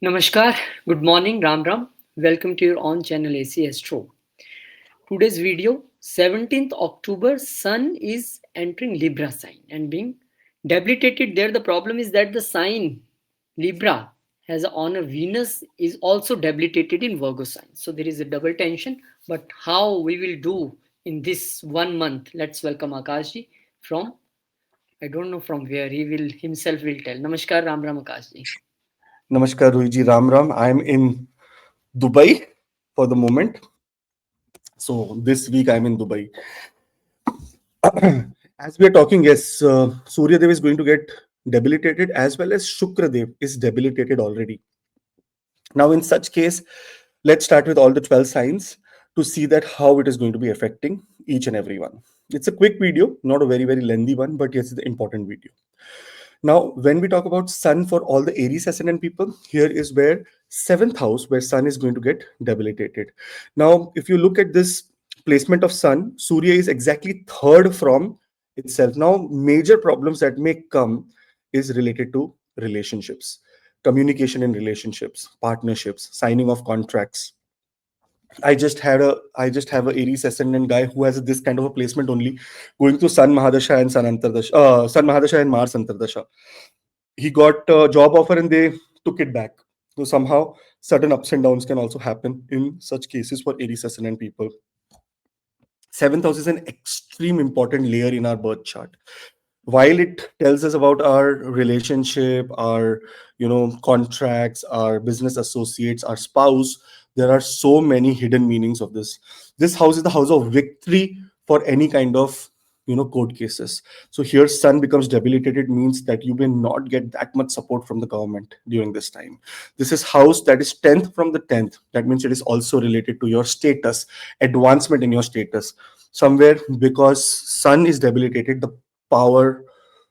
Namaskar, good morning, Ram Ram. Welcome to your own channel AC Astro. Today's video 17th October, Sun is entering Libra sign and being debilitated there. The problem is that the sign Libra has on a Venus is also debilitated in Virgo sign. So there is a double tension. But how we will do in this 1 month? Let's welcome Akashji from I don't know from where he will himself will tell. Namaskar, Ram Ram Akashji. Namaskar, Ruiji Ram Ram. I'm in Dubai for the moment. So this week I'm in Dubai. As we are talking, yes, Surya Dev is going to get debilitated as well as Shukra Dev is debilitated already. Now, in such case, let's start with all the 12 signs to see that how it is going to be affecting each and every one. It's a quick video, not a very lengthy one, but yes, it's an important video. Now, when we talk about Sun for all the Aries ascendant people, here is where seventh house, where Sun is going to get debilitated. Now, if you look at this placement of Sun, Surya is exactly third from itself. Now, major problems that may come is related to relationships, communication in relationships, partnerships, signing of contracts. I just have a Aries ascendant guy who has this kind of a placement only, going through Sun Mahadasha and Sun Antardasha, Sun Mahadasha and Mars Antardasha. He got a job offer and they took it back. So somehow sudden ups and downs can also happen in such cases for Aries ascendant people. Seventh house is an extreme important layer in our birth chart. While it tells us about our relationship, our contracts, our business associates, our spouse, there are so many hidden meanings of this. This house is the house of victory for any kind of court cases. So here Sun becomes debilitated means that you may not get that much support from the government during this time. This is house that is 10th from the 10th. That means it is also related to your status, advancement in your status. Somewhere, because Sun is debilitated, the power,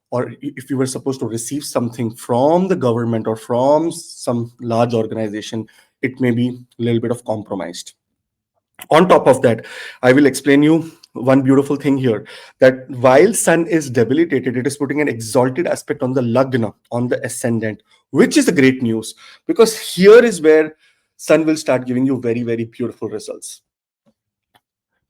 or if you were supposed to receive something from the government or from some large organization, it may be a little bit of compromised. On top of that, I will explain you one beautiful thing here, that while Sun is debilitated, it is putting an exalted aspect on the Lagna, on the ascendant, which is the great news, because here is where Sun will start giving you very beautiful results.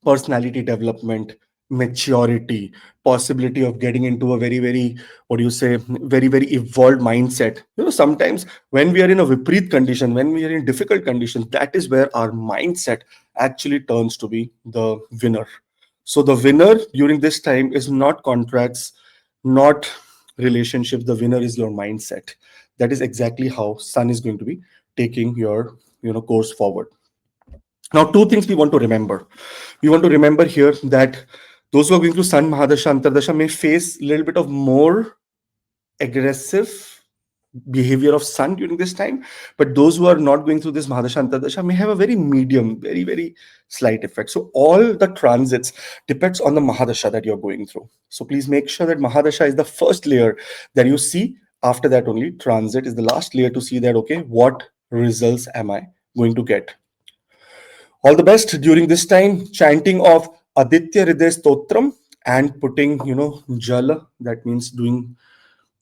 Personality development, maturity, possibility of getting into a very what do you say, very evolved mindset. Sometimes when we are in a vipreet condition, when we are in difficult conditions, that is where our mindset actually turns to be the winner. So the winner during this time is not contracts, not relationships. The winner is your mindset. That is exactly how Sun is going to be taking your course forward. Now, two things we want to remember. We want to remember here that those who are going through Sun Mahadasha, Antardasha may face a little bit of more aggressive behavior of Sun during this time. But those who are not going through this Mahadasha, Antardasha may have a very medium, very slight effect. So all the transits depends on the Mahadasha that you're going through. So please make sure that Mahadasha is the first layer that you see. After that, only transit is the last layer to see that, okay, what results am I going to get? All the best during this time. Chanting of Aditya Hriday Stotram and putting, Jala, that means doing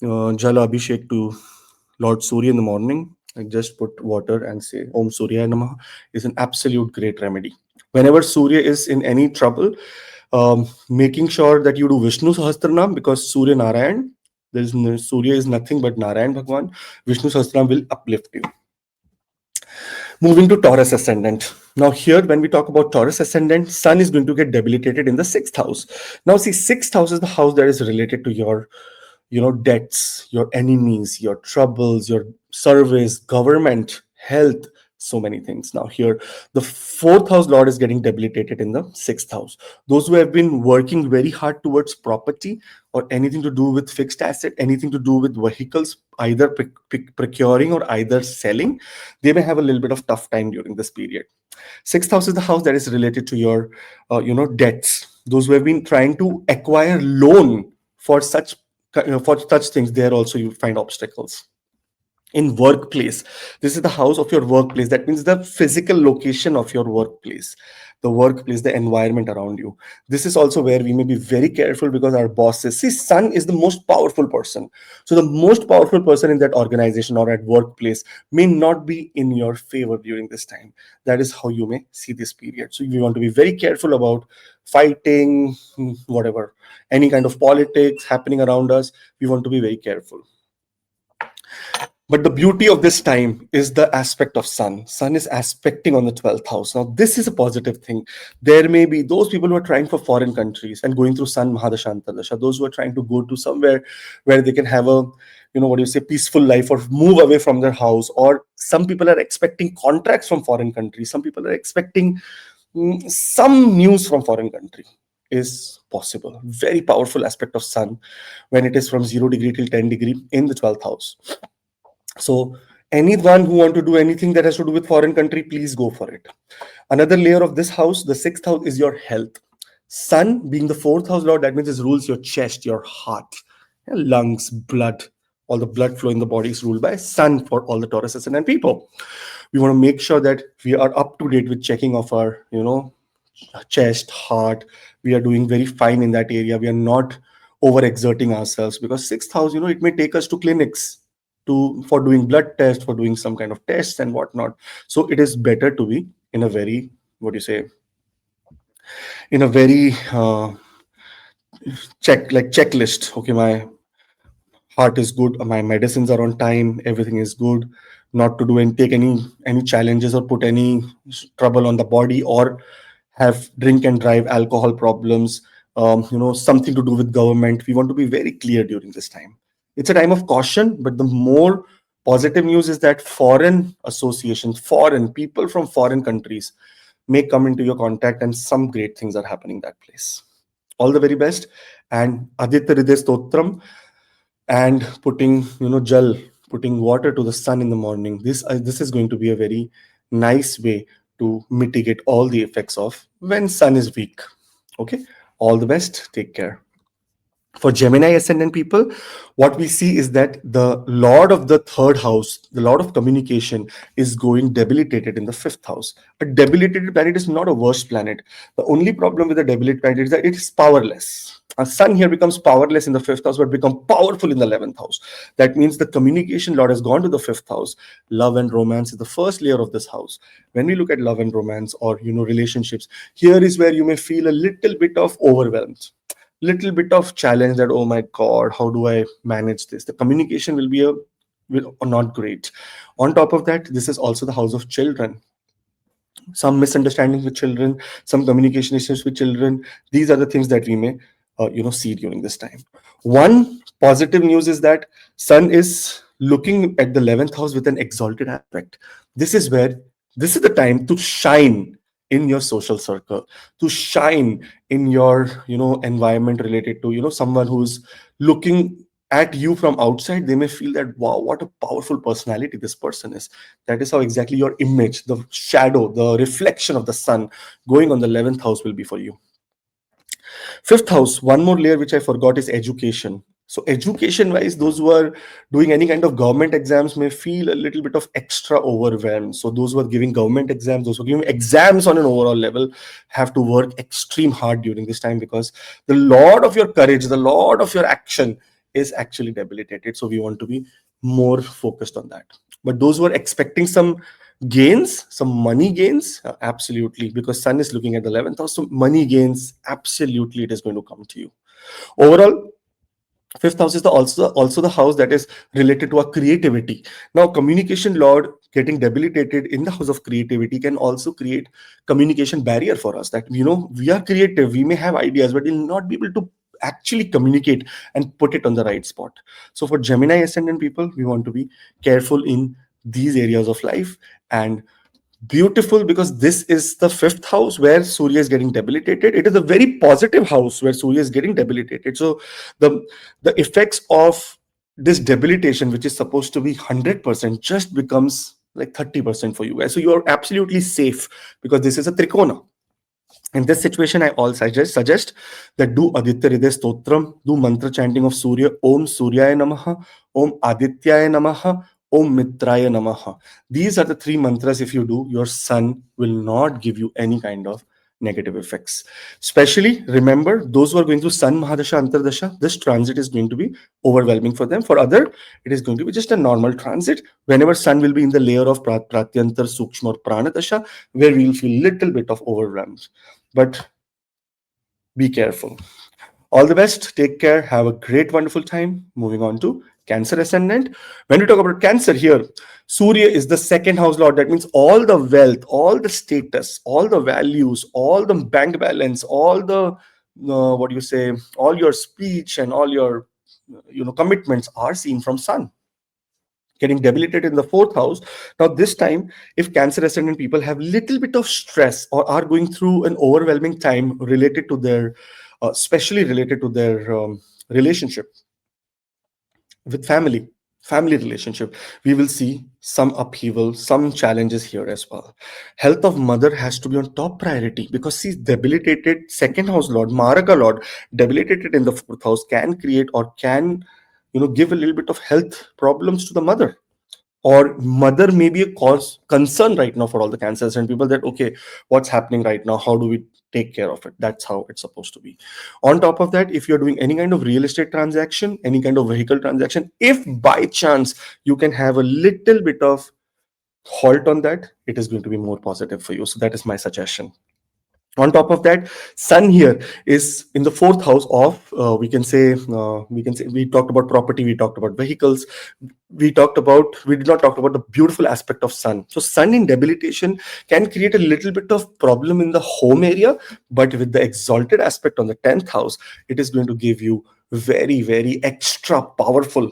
Jala Abhishek to Lord Surya in the morning. I just put water and say Om Surya Namaha is an absolute great remedy. Whenever Surya is in any trouble, making sure that you do Vishnu Sahasranam, because Surya Narayan, Surya is nothing but Narayan Bhagwan. Vishnu Sahasranam will uplift you. Moving to Taurus ascendant. Now here, when we talk about Taurus ascendant, Sun is going to get debilitated in the sixth house. Now see, sixth house is the house that is related to your, debts, your enemies, your troubles, your service, government, health, so many things. Now here, the fourth house lord is getting debilitated in the sixth house. Those who have been working very hard towards property or anything to do with fixed asset, anything to do with vehicles, either procuring or either selling, they may have a little bit of tough time during this period. Sixth house is the house that is related to your, debts. Those who have been trying to acquire loan for such things, there also you find obstacles. in workplace. This is the house of your workplace. That means the physical location of your workplace, the workplace, the environment around you. This is also where we may be very careful, because our bosses, see, sun is the most powerful person. So the most powerful person in that organization or at workplace may not be in your favor during this time. That is how you may see this period. So we want to be very careful about fighting, whatever, any kind of politics happening around us. We want to be very careful. But the beauty of this time is the aspect of sun. Sun is aspecting on the 12th house. Now, this is a positive thing. There may be those people who are trying for foreign countries and going through Sun Mahadashantadasha, those who are trying to go to somewhere where they can have a, what do you say, peaceful life, or move away from their house. Or some people are expecting contracts from foreign countries. Some people are expecting some news from foreign country. Is possible. Very powerful aspect of sun when it is from 0 degree till 10 degree in the 12th house. So anyone who want to do anything that has to do with foreign country, please go for it. Another layer of this house, the sixth house, is your health. Sun being the fourth house lord, that means it rules your chest, your heart, your lungs, blood. All the blood flow in the body is ruled by sun for all the Taurus ascendant people. We want to make sure that we are up to date with checking of our, chest, heart. We are doing very fine in that area. We are not overexerting ourselves, because sixth house, it may take us to clinics to for doing blood tests, for doing some kind of tests and whatnot. So it is better to be in a very, what do you say, in a very checklist. Okay, my heart is good, my medicines are on time, everything is good, not to do and take any challenges or put any trouble on the body, or have drink and drive, alcohol problems, something to do with government. We want to be very clear during this time. It's a time of caution, but the more positive news is that foreign associations, foreign people from foreign countries may come into your contact, and some great things are happening that place. All the very best. And Aditya Hriday Stotram, and putting gel, putting water to the sun in the morning, this is going to be a very nice way to mitigate all the effects of when sun is weak. Okay, all the best, take care. For Gemini ascendant people, what we see is that the Lord of the third house, the Lord of communication, is going debilitated in the fifth house. A debilitated planet is not a worse planet. The only problem with the debilitated planet is that it is powerless. A sun here becomes powerless in the fifth house, but become powerful in the 11th house. That means the communication Lord has gone to the fifth house. Love and romance is the first layer of this house. When we look at love and romance, or relationships, here is where you may feel a little bit of overwhelmed, little bit of challenge, that oh my god, how do I manage this? The communication will not great. On top of that, this is also the house of children. Some misunderstandings with children, some communication issues with children. These are the things that we may see during this time. One positive news is that sun is looking at the 11th house with an exalted aspect. This is where, this is the time to shine in your social circle, to shine in your environment related to someone who's looking at you from outside. They may feel that, wow, what a powerful personality this person is. That is how exactly your image, the shadow, the reflection of the sun going on the 11th house will be for you. Fifth house, one more layer which I forgot, is education. So education wise, those who are doing any kind of government exams may feel a little bit of extra overwhelmed. So those who are giving government exams, those who are giving exams on an overall level, have to work extreme hard during this time, because the lord of your courage, the lord of your action, is actually debilitated. So we want to be more focused on that. But those who are expecting some gains, some money gains, absolutely, because sun is looking at the 11th house. So money gains, absolutely, it is going to come to you. Overall, fifth house is also the house that is related to our creativity. Now, communication lord getting debilitated in the house of creativity can also create communication barrier for us, that we are creative, we may have ideas, but we'll not be able to actually communicate and put it on the right spot. So for Gemini ascendant people, we want to be careful in these areas of life. And beautiful, because this is the fifth house where Surya is getting debilitated. It is a very positive house where Surya is getting debilitated. So the effects of this debilitation, which is supposed to be 100%, just becomes like 30% for you guys. So you are absolutely safe, because this is a trikona. In this situation, I all suggest that do Aditya Hriday Stotram, do mantra chanting of Surya, Om Suryaya Namaha, Om Adityaya Namaha, Om Mitraya Namaha. These are the three mantras. If you do, your sun will not give you any kind of negative effects. Especially remember those who are going through Sun Mahadasha Antardasha, this transit is going to be overwhelming for them. For other, it is going to be just a normal transit. Whenever Sun will be in the layer of Pratyantar Sukshma or Pranadasha, where we will feel little bit of overwhelmed. But be careful. All the best. Take care. Have a great, wonderful time. Moving on to Cancer Ascendant. When we talk about Cancer here, Surya is the second house lord. That means all the wealth, all the status, all the values, all the bank balance, all the what do you say, all your speech and all your commitments are seen from Sun. Getting debilitated in the fourth house. Now, this time, if Cancer Ascendant people have little bit of stress or are going through an overwhelming time related to their, especially related to their relationship with family relationship, we will see some upheaval, some challenges here as well. Health of mother has to be on top priority because she's debilitated. Second house lord, Maraka lord, debilitated in the fourth house can create or can give a little bit of health problems to the mother, or mother may be a cause concern right now for all the cancers and people, that okay, what's happening right now, how do we take care of it? That's how it's supposed to be. On top of that, if you're doing any kind of real estate transaction, any kind of vehicle transaction, if by chance you can have a little bit of halt on that, it is going to be more positive for you. So that is my suggestion. On top of that, Sun here is in the fourth house of we talked about property, we talked about vehicles, we did not talk about the beautiful aspect of Sun. So Sun in debilitation can create a little bit of problem in the home area, but with the exalted aspect on the 10th house, it is going to give you very, very extra powerful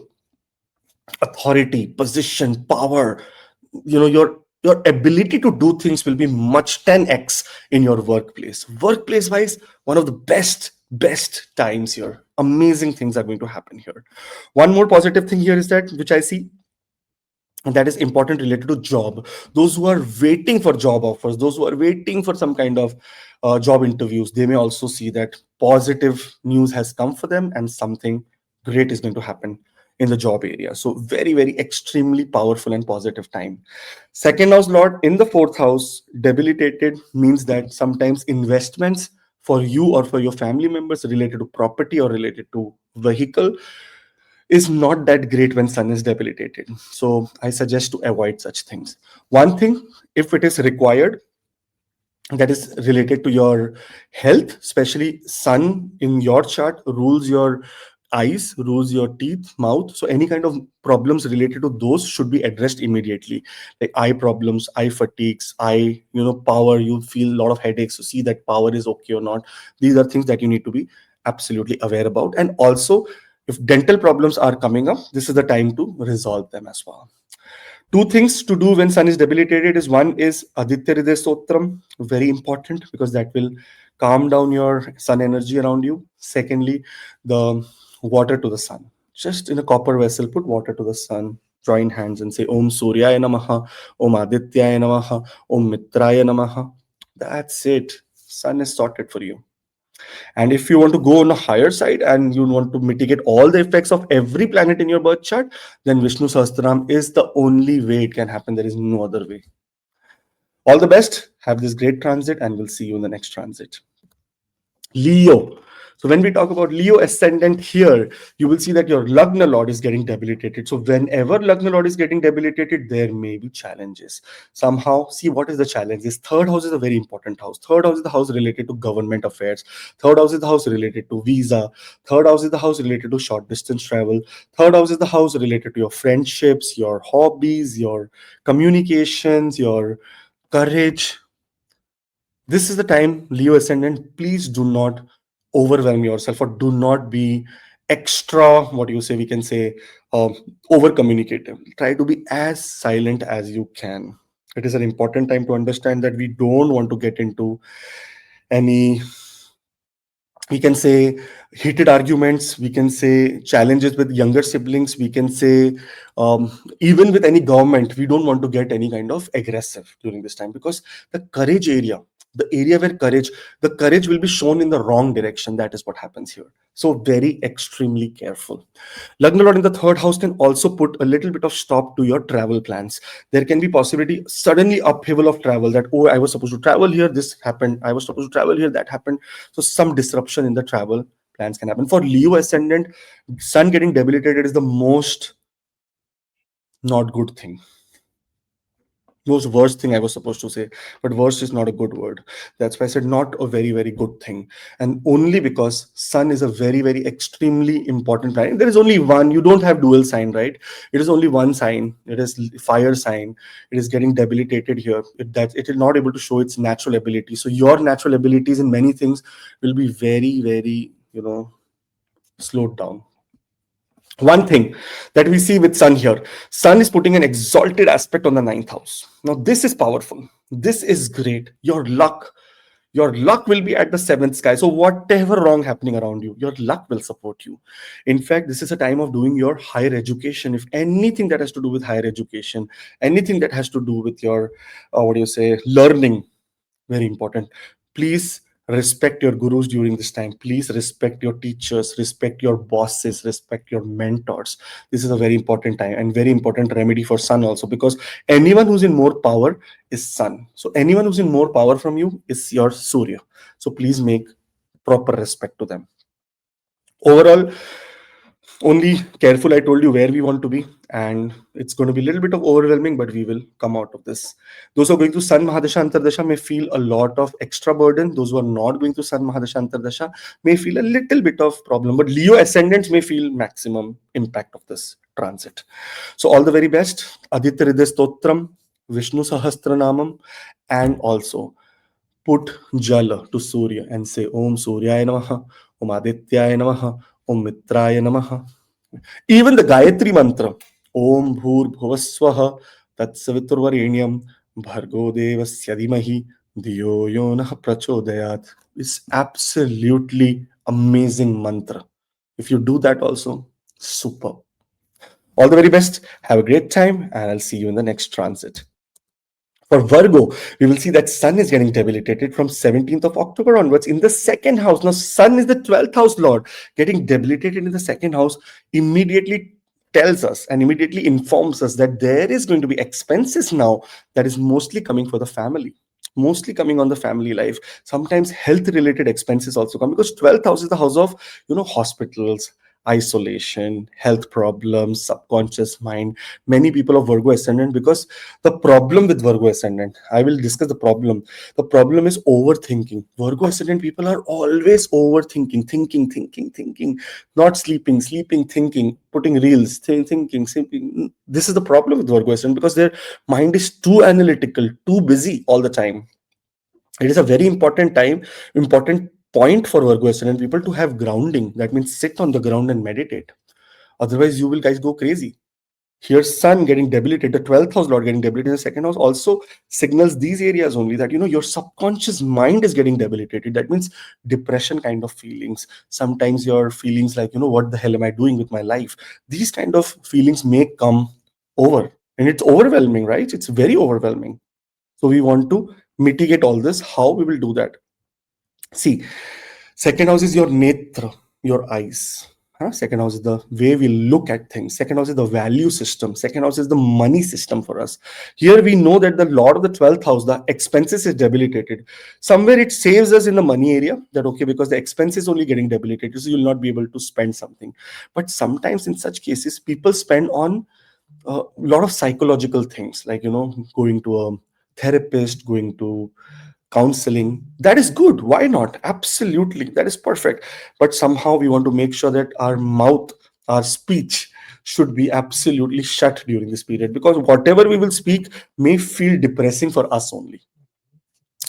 authority, position, power. Your ability to do things will be much 10x in your workplace wise. One of the best times here, amazing things are going to happen here. One more positive thing here is that, which I see, and that is important, related to job. Those who are waiting for job offers, those who are waiting for some kind of job interviews, they may also see that positive news has come for them and something great is going to happen in the job area. So very, very extremely powerful and positive time. Second house lord in the fourth house debilitated means that sometimes investments for you or for your family members related to property or related to vehicle is not that great when sun is debilitated. So I suggest to avoid such things. One thing, if it is required, that is related to your health, especially sun in your chart rules your eyes, rules your teeth, mouth. So any kind of problems related to those should be addressed immediately, like eye problems, eye fatigues, eye power, you feel a lot of headaches, so see that power is okay or not. These are things that you need to be absolutely aware about. And also, if dental problems are coming up, this is the time to resolve them as well. Two things to do when sun is debilitated is, one is Aditya Hriday Stotram, very important because that will calm down your sun energy around you. Secondly, the water to the sun. Just in a copper vessel, put water to the sun, join hands and say Om Suryaya Namaha, Om Adityaya Namaha, Om Mitraya Namaha. That's it. Sun is sorted for you. And if you want to go on a higher side and you want to mitigate all the effects of every planet in your birth chart, then Vishnu Sahasranam is the only way it can happen. There is no other way. All the best. Have this great transit, and we'll see you in the next transit. Leo. So when we talk about Leo ascendant here, you will see that your Lagna Lord is getting debilitated. So whenever Lagna Lord is getting debilitated, there may be challenges. Somehow, see what is the challenge. This third house is a very important house. Third house is the house related to government affairs. Third house is the house related to visa. Third house is the house related to short distance travel. Third house is the house related to your friendships, your hobbies, your communications, your courage. This is the time, Leo ascendant, please do not overwhelm yourself or do not be extra, what do you say, we can say, um, over communicative. Try to be as silent as you can. It is an important time to understand that we don't want to get into any, we can say, heated arguments, we can say challenges with younger siblings, we can say even with any government. We don't want to get any kind of aggressive during this time, because the courage area, The area where the courage will be shown in the wrong direction. That is what happens here. So very extremely careful. Lagna Lord in the third house can also put a little bit of stop to your travel plans. There can be possibility suddenly upheaval of travel, that, oh, I was supposed to travel here, this happened. I was supposed to travel here, that happened. So some disruption in the travel plans can happen. For Leo ascendant, sun getting debilitated is the most not good thing. Most worst thing I was supposed to say, but worst is not a good word. That's why I said not a very, very good thing. And only because Sun is a very, very extremely important planet. There is only one, you don't have dual sign, right? It is only one sign. It is fire sign. It is getting debilitated here. It is not able to show its natural ability. So your natural abilities in many things will be very, very, slowed down. One thing that we see with sun here, sun is putting an exalted aspect on the ninth house. Now this is powerful, this is great. Your luck will be at the seventh sky. So whatever wrong happening around you, your luck will support you. In fact, this is a time of doing your higher education. If anything that has to do with higher education, anything that has to do with your learning, very important. Please respect your gurus during this time. Please respect your teachers, respect your bosses, respect your mentors. This is a very important time and very important remedy for sun also, because anyone who's in more power is sun. So anyone who's in more power from you is your Surya. So please make proper respect to them. Overall, only careful, I told you where we want to be, and it's going to be a little bit of overwhelming, but we will come out of this. Those who are going through Sun Mahadasha Antardasha may feel a lot of extra burden. Those who are not going through Sun Mahadasha Antardasha may feel a little bit of problem, but Leo ascendants may feel maximum impact of this transit. So all the very best. Aditya Hriday Stotram, Vishnu Sahasranamam, and also put jala to Surya and say Om Suryaya Namaha, Om Adityaya Namaha, Om Mitraya Namaha. Even the Gayatri Mantra, Om Bhur Bhuvaswaha Tatsaviturvarenyam Bhargo Devasya Dhimahi Dhiyo Yonah Prachodayat, is absolutely amazing mantra. If you do that also, super. All the very best. Have a great time, and I'll see you in the next transit. For Virgo, we will see that Sun is getting debilitated from 17th of October onwards in the second house. Now, Sun is the 12th house lord. Getting debilitated in the second house immediately tells us and immediately informs us that there is going to be expenses now that is mostly coming for the family. Mostly coming on the family life. Sometimes health related expenses also come, because 12th house is the house of hospitals, isolation, health problems, subconscious mind. Many people of Virgo ascendant, because the problem with Virgo ascendant, I will discuss the problem. The problem is overthinking. Virgo ascendant people are always overthinking, thinking, not sleeping, thinking, putting reels, thinking. This is the problem with Virgo ascendant, because their mind is too analytical, too busy all the time. It is a very important point for Virgo ascendant people to have grounding. That means sit on the ground and meditate. Otherwise, you will guys go crazy. Here's Sun getting debilitated, the 12th house lord getting debilitated in the second house also signals these areas only, that your subconscious mind is getting debilitated. That means depression kind of feelings. Sometimes your feelings like, what the hell am I doing with my life? These kind of feelings may come over, and it's overwhelming, right? It's very overwhelming. So we want to mitigate all this. How we will do that? See, second house is your netra, your eyes. Second house is the way we look at things. Second house is the value system. Second house is the money system for us. Here we know that the lord of the 12th house, the expenses is debilitated. Somewhere it saves us in the money area, that okay, because the expense is only getting debilitated, so you'll not be able to spend something. But sometimes in such cases, people spend on a lot of psychological things, like going to a therapist, going to counseling. That is good, why not? Absolutely, that is perfect. But somehow we want to make sure that our mouth, our speech should be absolutely shut during this period, because whatever we will speak may feel depressing for us only.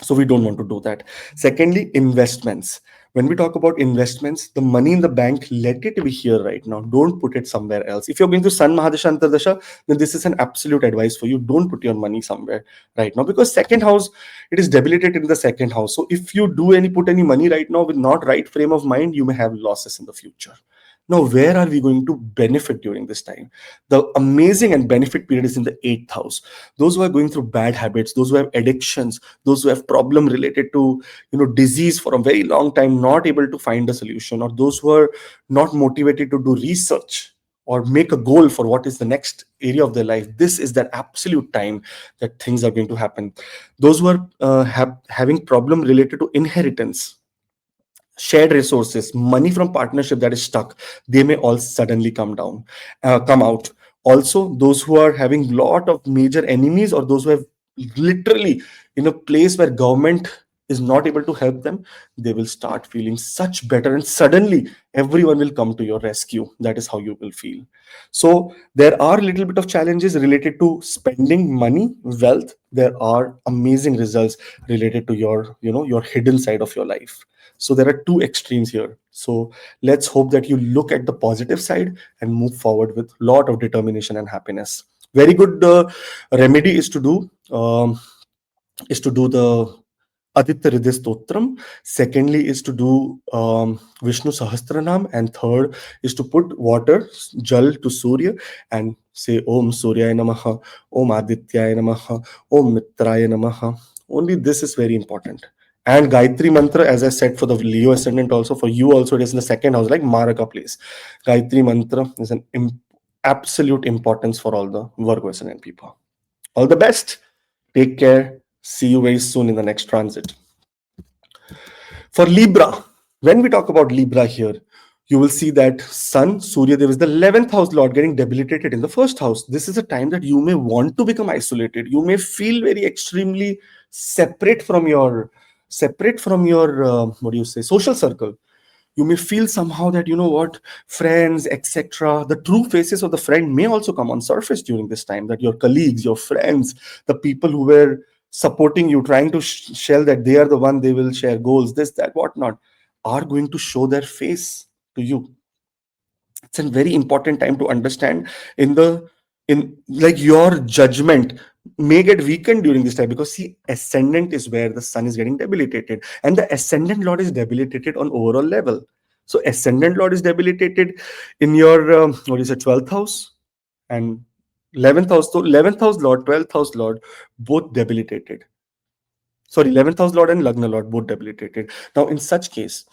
So we don't want to do that. Secondly, investments. When we talk about investments, the money in the bank, let it be here right now. Don't put it somewhere else. If you're going to Sun Mahadasha Antardasha, then this is an absolute advice for you. Don't put your money somewhere right now, because second house, it is debilitated in the second house. So if you put any money right now with not right frame of mind, you may have losses in the future. Now, where are we going to benefit during this time? The amazing and benefit period is in the eighth house. Those who are going through bad habits, those who have addictions, those who have problem related to disease for a very long time, not able to find a solution, or those who are not motivated to do research or make a goal for what is the next area of their life. This is that absolute time that things are going to happen. Those who are having problem related to inheritance, shared resources, money from partnership that is stuck, they may all suddenly come out. Also, those who are having lot of major enemies, or those who have literally in a place where government is not able to help them, they will start feeling such better, and suddenly everyone will come to your rescue. That is how you will feel. So there are a little bit of challenges related to spending money, wealth. There are amazing results related to your hidden side of your life. So there are two extremes here. So let's hope that you look at the positive side and move forward with a lot of determination and happiness. Very good remedy is to do the Aditya Hriday Stotram. Secondly is to do Vishnu Sahasranam. And third is to put water, jal to Surya, and say Om Suryaya Namaha, Om Adityaya Namaha, Om Mitraya Namaha. Only this is very important. And Gayatri Mantra, as I said, for the Leo ascendant, also for you, also it is in the second house, like Maraka place. Gayatri Mantra is an absolute importance for all the Virgo ascendant people. All the best. Take care. See you very soon in the next transit. For Libra, when we talk about Libra here, you will see that Sun, Surya Dev is the 11th house lord getting debilitated in the first house. This is a time that you may want to become isolated. You may feel very extremely separate from your what do you say, social circle. You may feel somehow that friends, etc., the true faces of the friend may also come on surface during this time, that your colleagues, your friends, the people who were supporting you, trying to shell that they are the one, they will share goals, this, that, whatnot, are going to show their face to you. It's a very important time to understand in like your judgment may get weakened during this time, because see, ascendant is where the sun is getting debilitated, and the ascendant lord is debilitated on overall level. So ascendant lord is debilitated in your what is it, 12th house, and 11th house. So 11th house lord, 12th house lord, both debilitated. Sorry, 11th house lord and lagna lord, both debilitated. Now in such case,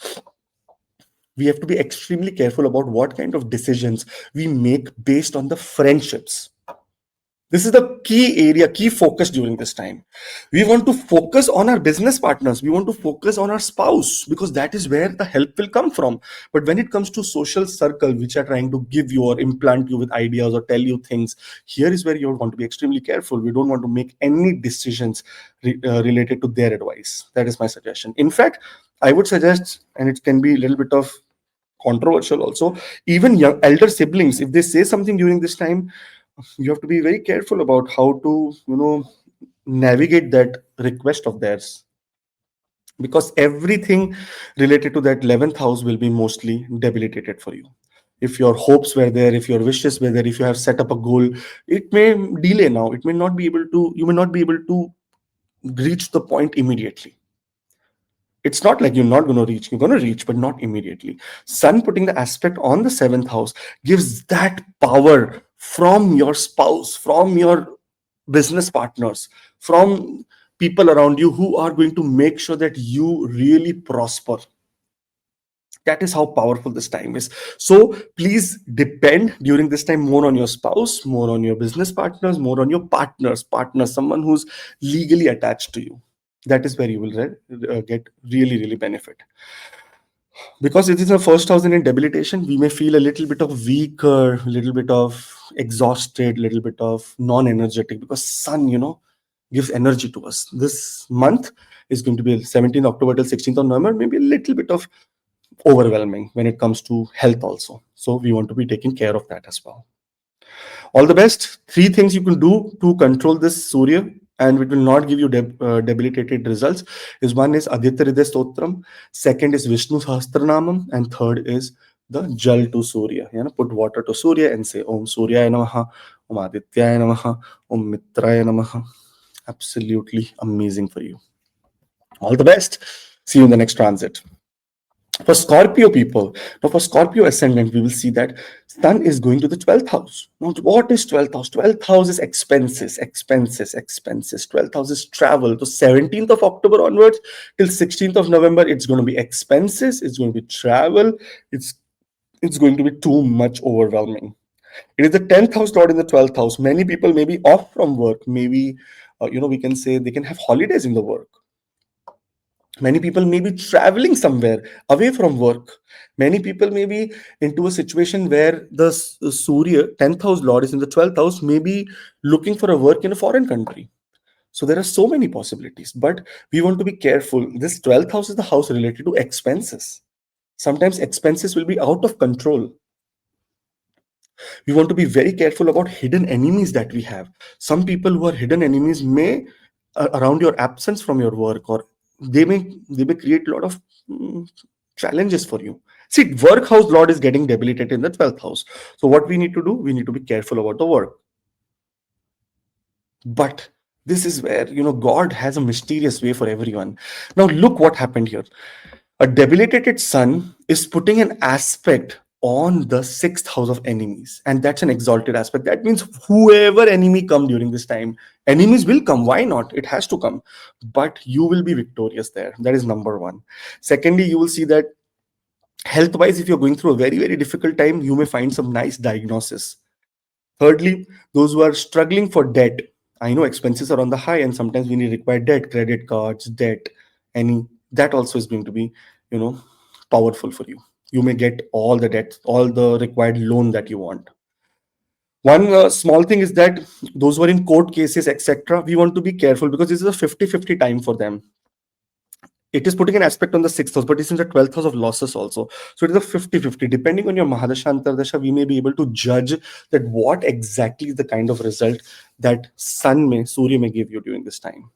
we have to be extremely careful about what kind of decisions we make based on the friendships. This is the key area, key focus during this time. We want to focus on our business partners. We want to focus on our spouse, because that is where the help will come from. But when it comes to social circle, which are trying to give you or implant you with ideas or tell you things, here is where you want to be extremely careful. We don't want to make any decisions related to their advice. That is my suggestion. In fact, I would suggest, and it can be a little bit of controversial also, even young elder siblings, if they say something during this time, you have to be very careful about how to navigate that request of theirs, because everything related to that 11th house will be mostly debilitated for you. If your hopes were there, if your wishes were there, if you have set up a goal, it may delay. Now it may not be able to you may not be able to reach the point immediately. It's not like you're not going to reach, you're going to reach, but not immediately. Sun putting the aspect on the seventh house gives that power from your spouse, from your business partners, from people around you who are going to make sure that you really prosper. That is how powerful this time is. So please depend during this time more on your spouse, more on your business partners, more on your partners, someone who's legally attached to you. That is where you will get really, really benefit. Because it is a first house in debilitation, we may feel a little bit of weaker, a little bit of exhausted, a little bit of non-energetic, because sun, gives energy to us. This month is going to be 17th October till 16th of November, maybe a little bit of overwhelming when it comes to health also. So we want to be taking care of that as well. All the best. Three things you can do to control this Surya and it will not give you debilitated results is: one is Aditya Hriday Stotram, second is Vishnu Sahasranamam, and third is the Jal to Surya. Put water to Surya and say Om Suryaya Namaha, Om Adityaya Namaha, Om Mitraya Namaha. Absolutely amazing for you. All the best. See you in the next transit. For Scorpio people, now for Scorpio ascendant, we will see that Sun is going to the 12th house. Now, what is 12th house? 12th house is expenses, expenses, expenses. 12th house is travel. So 17th of October onwards till 16th of November, it's going to be expenses, it's going to be travel, it's it's going to be too much overwhelming. It is the 10th house, not in the 12th house. Many people may be off from work. Maybe, we can say they can have holidays in the work. Many people may be traveling somewhere away from work. Many people may be into a situation where the Surya, 10th house Lord, is in the 12th house, may be looking for a work in a foreign country. So there are so many possibilities, but we want to be careful. This 12th house is the house related to expenses. Sometimes expenses will be out of control. We want to be very careful about hidden enemies that we have. Some people who are hidden enemies may, around your absence from your work, or they may create a lot of mm, challenges for you. See, work house Lord is getting debilitated in the 12th house. So what we need to do, we need to be careful about the work. But this is where, God has a mysterious way for everyone. Now look what happened here. A debilitated sun is putting an aspect on the sixth house of enemies, and that's an exalted aspect. That means whoever enemy come during this time, enemies will come. Why not? It has to come, but you will be victorious there. That is number one. Secondly, you will see that health wise, if you're going through a very, very difficult time, you may find some nice diagnosis. Thirdly, those who are struggling for debt. I know expenses are on the high, and sometimes we need require debt, credit cards, debt, any that also is going to be, you know, powerful for you. You may get all the debt, all the required loan that you want. One small thing is that those who are in court cases, etc., we want to be careful because this is a 50-50 time for them. It is putting an aspect on the sixth house, but it's in the 12th house of losses also. So it is a 50-50. Depending on your Mahadasha Antardasha, we may be able to judge that what exactly is the kind of result that Surya may give you during this time.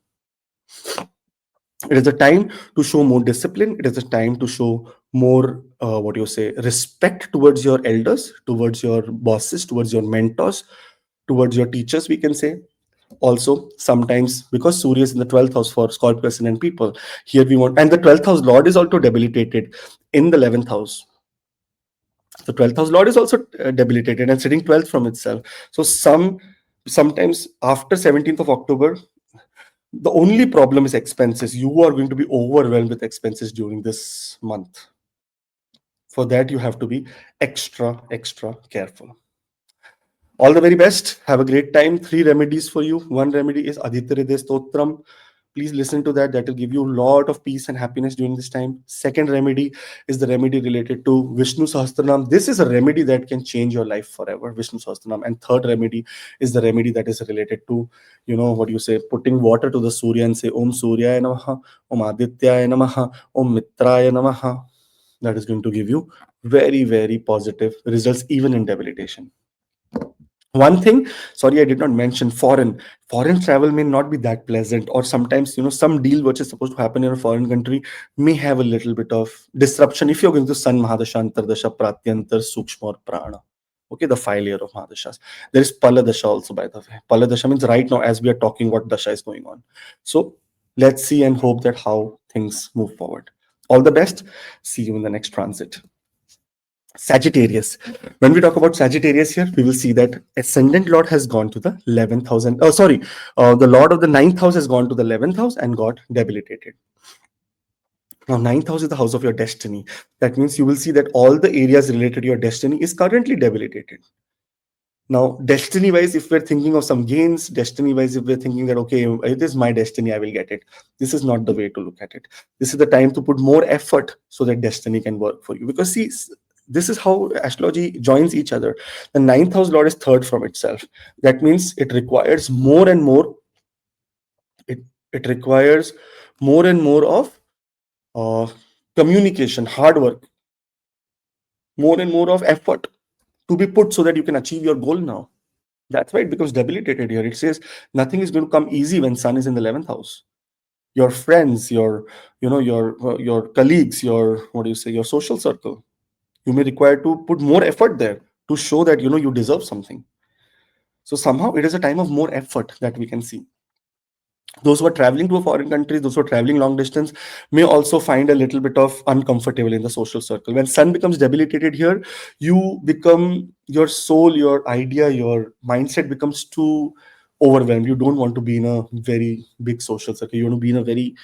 It is a time to show more discipline. It is a time to show more, respect towards your elders, towards your bosses, towards your mentors, towards your teachers, we can say. Also, sometimes because Surya is in the 12th house for Scorpio ascendant people, here we want, and the 12th house Lord is also debilitated in the 11th house. The 12th house Lord is also debilitated and sitting 12th from itself. So, sometimes after 17th of October, the only problem is expenses. You are going to be overwhelmed with expenses during this month. For that, you have to be extra, extra careful. All the very best. Have a great time. Three remedies for you. One remedy is Aditya Hriday Stotram. Please listen to that. That will give you a lot of peace and happiness during this time. Second remedy is the remedy related to Vishnu Sahasranam. This is a remedy that can change your life forever, Vishnu Sahasranam. And third remedy is the remedy that is related to, putting water to the Surya and say Om Surya Namaha, Om Aditya Namaha, Om Mitraya Namaha. That is going to give you very, very positive results, even in debilitation. One thing, sorry, I did not mention foreign travel may not be that pleasant, or sometimes, some deal which is supposed to happen in a foreign country may have a little bit of disruption if you're going to Sun Mahadasha, Antardasha, Pratyantar, Sukshma, or Prana. Okay, the 5 layer of Mahadashas. There is Paladasha also, by the way. Paladasha means right now as we are talking what Dasha is going on. So let's see and hope that how things move forward. All the best. See you in the next transit. Sagittarius. When we talk about Sagittarius here, we will see that ascendant Lord has gone to the 11th house. And, the Lord of the 9th house has gone to the 11th house and got debilitated. Now, 9th house is the house of your destiny. That means you will see that all the areas related to your destiny is currently debilitated. Now, destiny wise, if we're thinking of some gains, destiny wise, if we're thinking that, okay, it is my destiny, I will get it. This is not the way to look at it. This is the time to put more effort so that destiny can work for you. Because, see, this is how astrology joins each other. The 9th house Lord is third from itself. That means it requires more and more, it requires more and more of uh, communication, hard work, more and more of effort to be put so that you can achieve your goal now. That's why it becomes debilitated here. It says nothing is going to come easy when Sun is in the 11th house. Your friends, your colleagues, your social circle, you may require to put more effort there to show that you deserve something. So somehow it is a time of more effort that we can see. Those who are traveling to a foreign country, those who are traveling long distance, may also find a little bit of uncomfortable in the social circle. When sun becomes debilitated here, you become, your soul, your idea, your mindset becomes too overwhelmed. You don't want to be in a very big social circle. You want to be in a very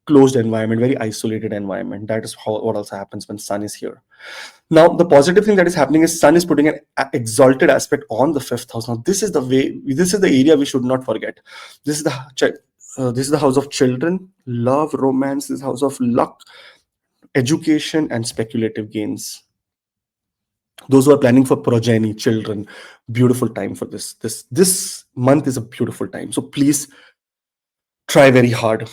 closed environment, very isolated environment. That is how, what also happens when sun is here. Now, the positive thing that is happening is sun is putting an exalted aspect on the fifth house. Now, this is the way, this is the area we should not forget. This is the this is the house of children, love, romance. This is house of luck, education, and speculative gains. Those who are planning for progeny, children, beautiful time for this. This month is a beautiful time. So please try very hard.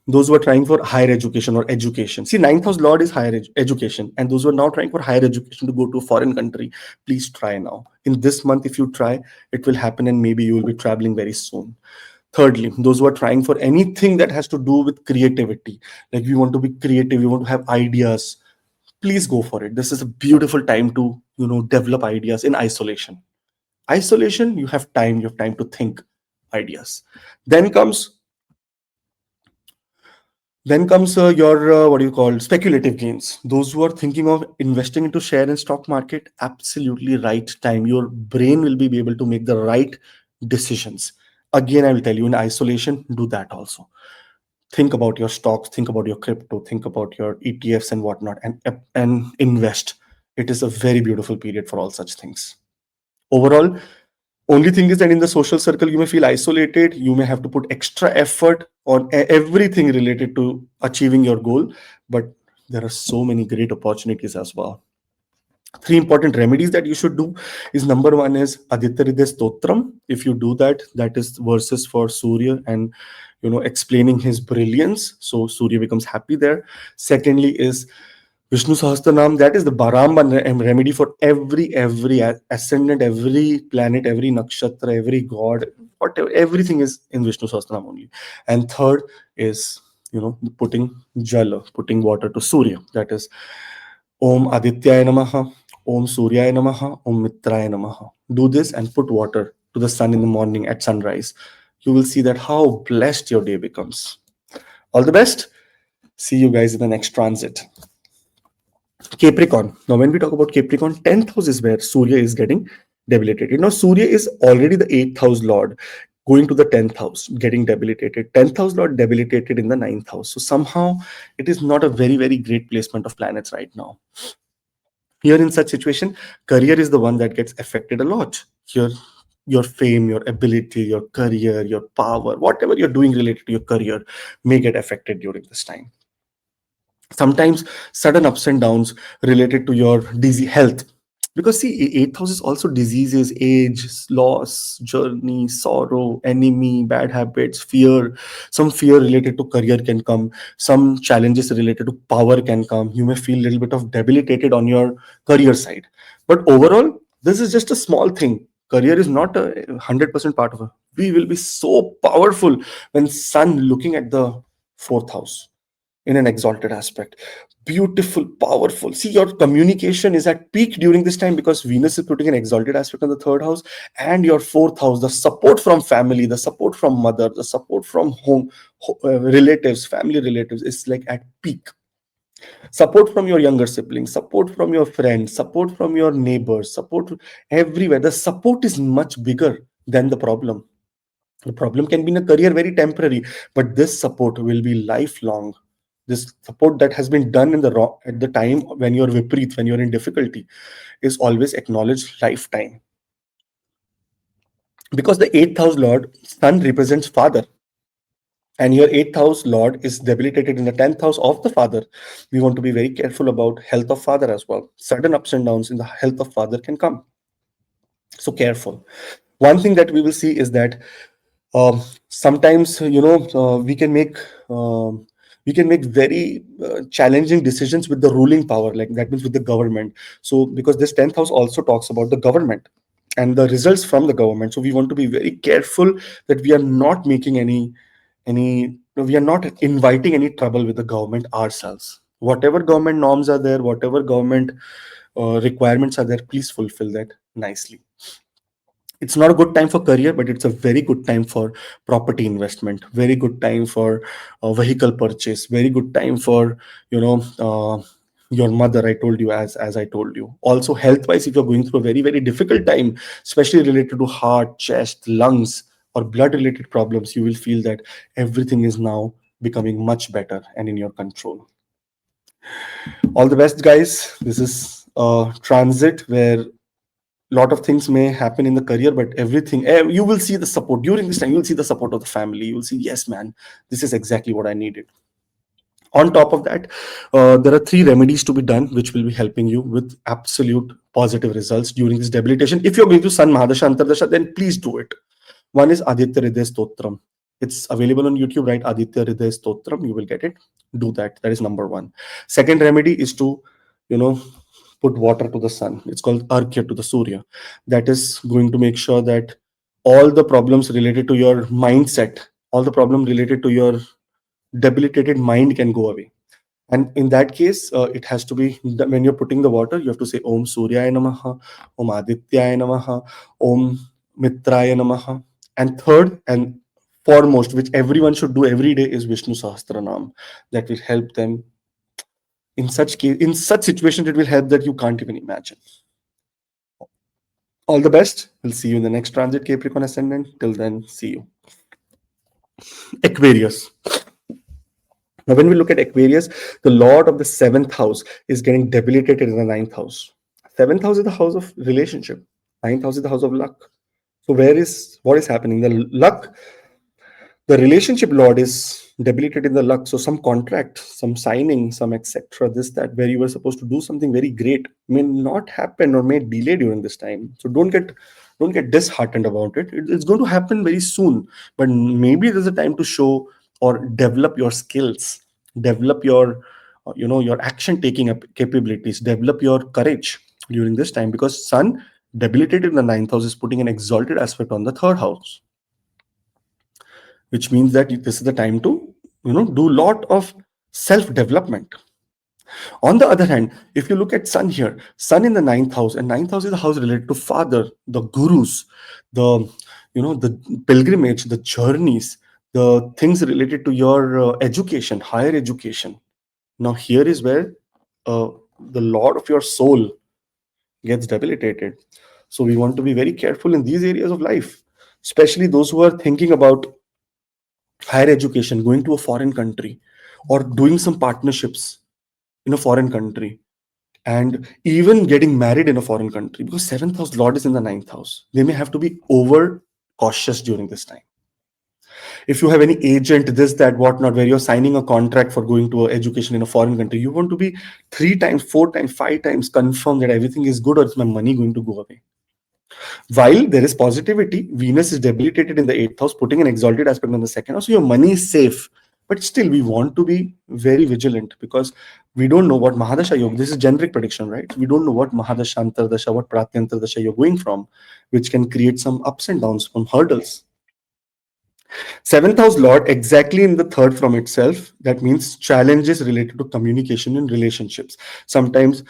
Those who are trying for higher education or education, see, ninth house lord is higher education, and those who are now trying for higher education to go to a foreign country, please try now. In this month, if you try, it will happen, and maybe you will be traveling very soon. Thirdly, those who are trying for anything that has to do with creativity, like we want to be creative, we want to have ideas, please go for it. This is a beautiful time to, develop ideas in isolation. Isolation, you have time to think ideas. Then comes your what do you call, speculative gains. Those who are thinking of investing into share and stock market, absolutely right time. Your brain will be able to make the right decisions. Again, I will tell you, in isolation, do that also. Think about your stocks, think about your crypto, think about your ETFs and whatnot, and invest. It is a very beautiful period for all such things. Overall, only thing is that in the social circle, you may feel isolated. You may have to put extra effort on everything related to achieving your goal. But there are so many great opportunities as well. Three important remedies that you should do is, number one is Aditya Hridaya Stotram. If you do that, that is verses for Surya, and explaining his brilliance. So Surya becomes happy there. Secondly is Vishnu Sahasranam. That is the Baramban remedy for every ascendant, every planet, every nakshatra, every god, whatever. Everything is in Vishnu Sahasranam only. And third is, putting jala, putting water to Surya. That is Om Adityaya Namaha, Om Suryaya Namaha, Om Mitraya Namaha. Do this and put water to the sun in the morning at sunrise. You will see that how blessed your day becomes. All the best. See you guys in the next transit. Capricorn. Now, when we talk about Capricorn, 10th house is where Surya is getting debilitated. Now, Surya is already the 8th house lord, going to the 10th house, getting debilitated. 10th house lord debilitated in the 9th house. So, somehow it is not a very, very great placement of planets right now. Here, in such situation, career is the one that gets affected a lot. Your fame, your ability, your career, your power, whatever you're doing related to your career may get affected during this time. Sometimes sudden ups and downs related to your disease health, because see, eighth house is also diseases, age, loss, journey, sorrow, enemy, bad habits, fear. Some fear related to career can come, some challenges related to power can come. You may feel a little bit of debilitated on your career side, but overall this is just a small thing. Career is not a 100% part of it. We will be so powerful when sun looking at the fourth house in an exalted aspect. Beautiful, powerful. See, your communication is at peak during this time because Venus is putting an exalted aspect on the third house, and your fourth house, the support from family, the support from mother, the support from home, relatives, family relatives, is like at peak. Support from your younger siblings, support from your friends, support from your neighbors, support everywhere. The support is much bigger than the problem. The problem can be in a career very temporary, but this support will be lifelong. This support that has been done in the at the time when you're vipreet, when you're in difficulty, is always acknowledged lifetime. Because the eighth house lord, sun, represents father, and your eighth house lord is debilitated in the 10th house of the father. We want to be very careful about health of father as well. Sudden ups and downs in the health of father can come. So careful. One thing that we will see is that sometimes we can make very challenging decisions with the ruling power, like that means with the government. So because this 10th house also talks about the government and the results from the government, so we want to be very careful that we are not making any we are not inviting any trouble with the government ourselves. Whatever government norms are there, whatever government requirements are there, please fulfill that nicely. It's not a good time for career, but it's a very good time for property investment, very good time for vehicle purchase, very good time for, you know, your mother. I told you, as I told you, also health wise, if you're going through a very very difficult time, especially related to heart, chest, lungs, or blood related problems, you will feel that everything is now becoming much better and in your control. All the best, guys. This is a transit where lot of things may happen in the career, but everything, you will see the support during this time. You will see the support of the family. You will see, yes man, this is exactly what I needed. On top of that, there are three remedies to be done which will be helping you with absolute positive results during this debilitation. If you're going to sun mahadasha antardasha, then please do it. One is Aditya Hriday Stotram. It's available on YouTube, right? Aditya Hriday Stotram, you will get it. Do that. That is number one. Second remedy is to, you know, put water to the sun. It's called Arkhya to the Surya. That is going to make sure that all the problems related to your mindset, all the problem related to your debilitated mind can go away. And in that case, it has to be, when you're putting the water, you have to say Om Suryaya Namaha, Om Adityaya Namaha, Om Mitraya Namaha. And third and foremost, which everyone should do every day, is Vishnu Sahasranam. That will help them in such case, in such situations. It will help that you can't even imagine. All the best. We'll see you in the next transit, Capricorn Ascendant. Till then, see you. Aquarius. Now, when we look at Aquarius, the Lord of the seventh house is getting debilitated in the ninth house. Seventh house is the house of relationship. Ninth house is the house of luck. So, what is happening? The relationship lord is debilitated in the luck. So some contract, some signing, some etc. This that where you were supposed to do something very great may not happen or may delay during this time. So don't get disheartened about it. It's going to happen very soon. But maybe there's a time to show or develop your skills, develop your your action taking capabilities, develop your courage during this time, because Sun debilitated in the ninth house is putting an exalted aspect on the third house, which means that this is the time to do a lot of self development. On the other hand, if you look at Sun here, Sun in the ninth house, and ninth house is the house related to father, the gurus, the the pilgrimage, the journeys, the things related to your education, higher education. Now here is where uh, the lord of your soul gets debilitated. So we want to be very careful in these areas of life, especially those who are thinking about higher education, going to a foreign country, or doing some partnerships in a foreign country, and even getting married in a foreign country, because seventh house lord is in the ninth house. They may have to be over cautious during this time. If you have any agent, this, that, whatnot, where you're signing a contract for going to education in a foreign country, you want to be three times, four times, five times confirmed that everything is good, or is my money going to go away? While there is positivity, Venus is debilitated in the eighth house, putting an exalted aspect on the second house. So your money is safe. But still, we want to be very vigilant, because we don't know what Mahadasha Yoga, this is generic prediction, right? We don't know what Mahadasha, Antardasha, what Pratyantardasha you're going from, which can create some ups and downs, some hurdles. Seventh house Lord exactly in the third from itself. That means challenges related to communication in relationships. Sometimes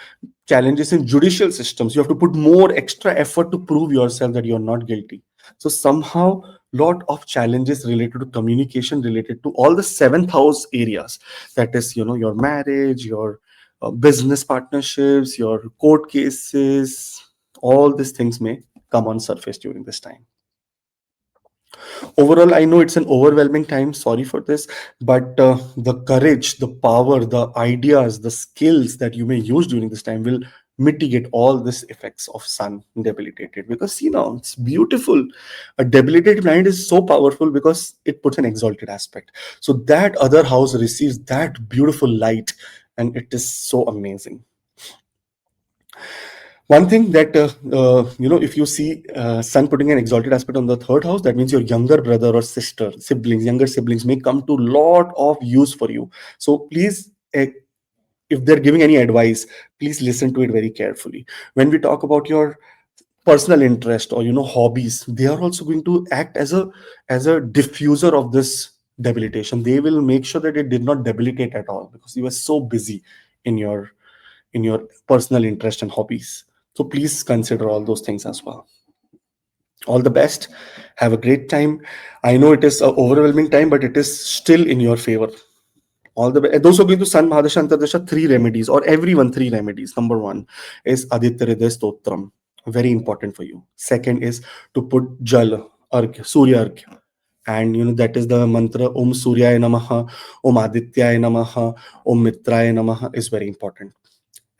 challenges in judicial systems. You have to put more extra effort to prove yourself that you're not guilty. So somehow lot of challenges related to communication, related to all the seventh house areas. That is, your marriage, your business partnerships, your court cases. All these things may come on surface during this time. Overall, I know it's an overwhelming time. Sorry for this, but the courage, the power, the ideas, the skills that you may use during this time will mitigate all these effects of sun debilitated. Because see now, it's beautiful. A debilitated mind is so powerful because it puts an exalted aspect. So that other house receives that beautiful light, and it is so amazing. One thing that if you see sun putting an exalted aspect on the third house, that means your younger brother or sister, siblings, younger siblings may come to lot of use for you. So please, if they're giving any advice, please listen to it very carefully. When we talk about your personal interest or hobbies, they are also going to act as a diffuser of this debilitation. They will make sure that it did not debilitate at all, because you were so busy in your personal interest and hobbies. So please consider all those things as well. All the best. Have a great time. I know it is an overwhelming time, but it is still in your favor. All the best. Those who are going to Sun Mahadasha Antardasha, three remedies, or everyone, three remedies. Number one is Aditya Hriday Stotram. Very important for you. Second is to put Jal, Argh, Surya Argh. And that is the mantra Om Suryaya Namaha, Om Adityaya Namaha, Om Mitraya Namaha is very important.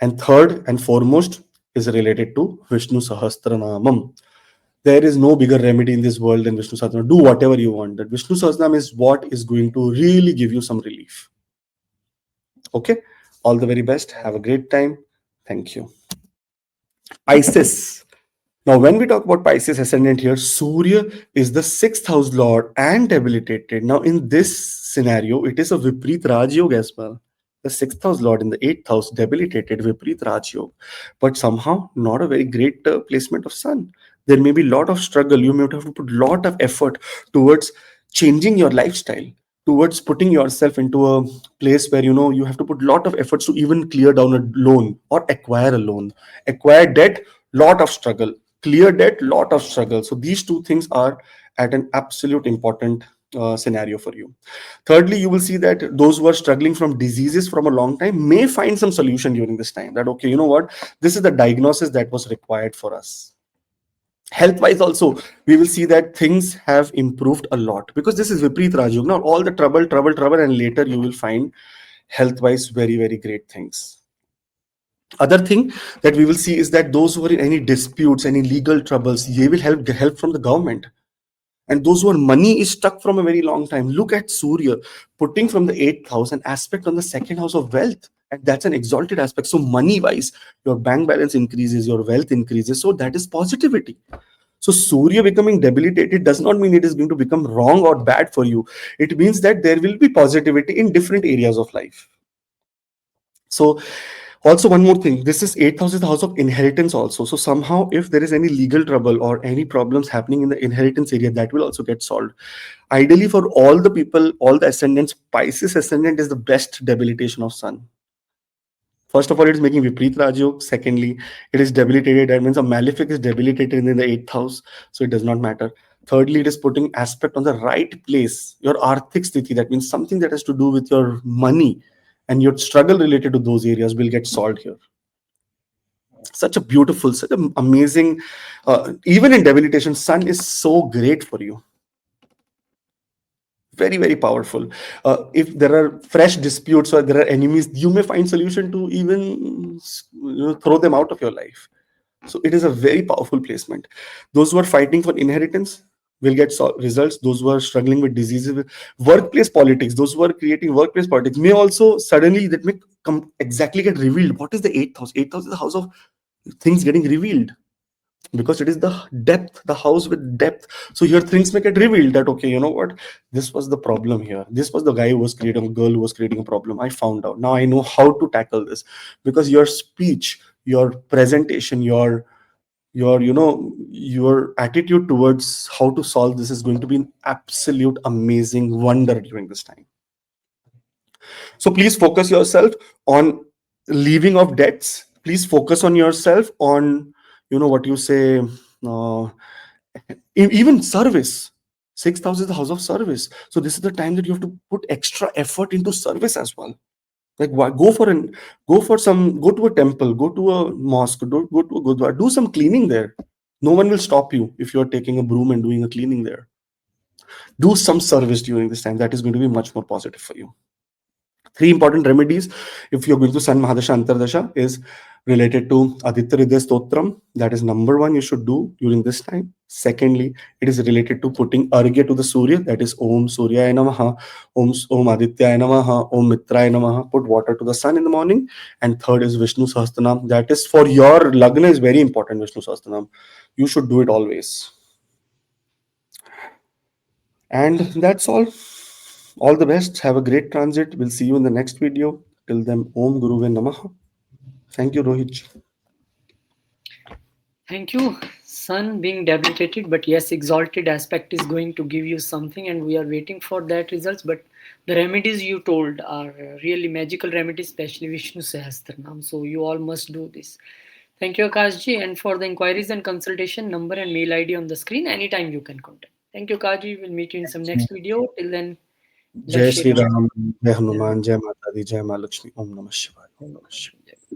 And third and foremost is related to Vishnu Sahasranamam. There is no bigger remedy in this world than Vishnu Sahasranam. Do whatever you want. That Vishnu Sahasranam is what is going to really give you some relief. Okay? All the very best. Have a great time. Thank you. Isis. Now, when we talk about Pisces ascendant here, Surya is the sixth house lord and debilitated. Now, in this scenario, it is a Viprit Raj Yoga as well. The sixth house lord in the eighth house, debilitated Viprit Raj Yoga, but somehow not a very great placement of Sun. There may be a lot of struggle. You may have to put a lot of effort towards changing your lifestyle, towards putting yourself into a place where you have to put a lot of efforts to even clear down a loan or acquire a loan, acquire debt, lot of struggle, clear debt, lot of struggle. So these two things are at an absolute important scenario for you. Thirdly, you will see that those who are struggling from diseases from a long time may find some solution during this time. That okay, you know what, this is the diagnosis that was required for us. Health wise also, we will see that things have improved a lot because this is Viprit Rajyog. Now all the trouble, and later you will find health wise very, very great things. Other thing that we will see is that those who are in any disputes, any legal troubles, they will help from the government. And those who are money is stuck from a very long time. Look at Surya putting from the eighth house an aspect on the second house of wealth. And that's an exalted aspect. So money wise, your bank balance increases, your wealth increases. So that is positivity. So Surya becoming debilitated does not mean it is going to become wrong or bad for you. It means that there will be positivity in different areas of life. So also one more thing, this is eighth house is the house of inheritance also. So somehow if there is any legal trouble or any problems happening in the inheritance area, that will also get solved. Ideally for all the people, all the ascendants, Pisces ascendant is the best debilitation of Sun. First of all, it is making Viprit Rajyog. Secondly, it is debilitated. That means a malefic is debilitated in the eighth house, so it does not matter. Thirdly, it is putting aspect on the right place. Your arthik sthiti, that means something that has to do with your money and your struggle related to those areas will get solved here. Such a beautiful, such an amazing, even in debilitation, Sun is so great for you. Very, very powerful. If there are fresh disputes or there are enemies, you may find solution to even throw them out of your life. So it is a very powerful placement. Those who are fighting for inheritance will get results. Those who are struggling with diseases, with workplace politics, those who are creating workplace politics may also suddenly that may come exactly get revealed. What is the eighth house? Eighth house is the house of things getting revealed because it is the depth, the house with depth. So here things may get revealed that okay, you know what, this was the problem here, this was the guy who was creating a girl who was creating a problem, I found out, now I know how to tackle this. Because your speech, your presentation, your attitude towards how to solve this is going to be an absolute amazing wonder during this time. So please focus yourself on leaving of debts. Please focus on yourself on what you say, uh, even service. Sixth house is the house of service. So this is the time that you have to put extra effort into service as well. Like go for some, go to a temple, go to a mosque, go to a gurdwara, do some cleaning there. No one will stop you if you're taking a broom and doing a cleaning there. Do some service during this time. That is going to be much more positive for you. Three important remedies if you're going to Sun Mahadasha Antardasha is related to Aditya Hriday Stotram. That is number one you should do during this time. Secondly, it is related to putting Argya to the Surya. That is Om Suryaya Namaha, Om Adityaya Namaha, Om Mitraya Namaha. Put water to the sun in the morning. And third is Vishnu Sahasranam. That is for your Lagna is very important, Vishnu Sahasranam. You should do it always. And that's all. All the best. Have a great transit. We'll see you in the next video. Till then, Om Guruve Namaha. Thank you, Rohit. Thank you. Sun being debilitated, but yes, exalted aspect is going to give you something, and we are waiting for that results. But the remedies you told are really magical remedies, especially Vishnu Sahasranam. So you all must do this. Thank you, Akashji. And for the inquiries and consultation, number and mail ID on the screen, anytime you can contact. Thank you, Akashji. We'll meet you in some next video. Till then, Jai जय Shri Shri Ram. Ram, जय Jai Hanuman, Ram. जय माता दी, जय माँ लक्ष्मी, ओम नमः शिवाय, ओम Om नमः Namah शिवाय। Shivaya.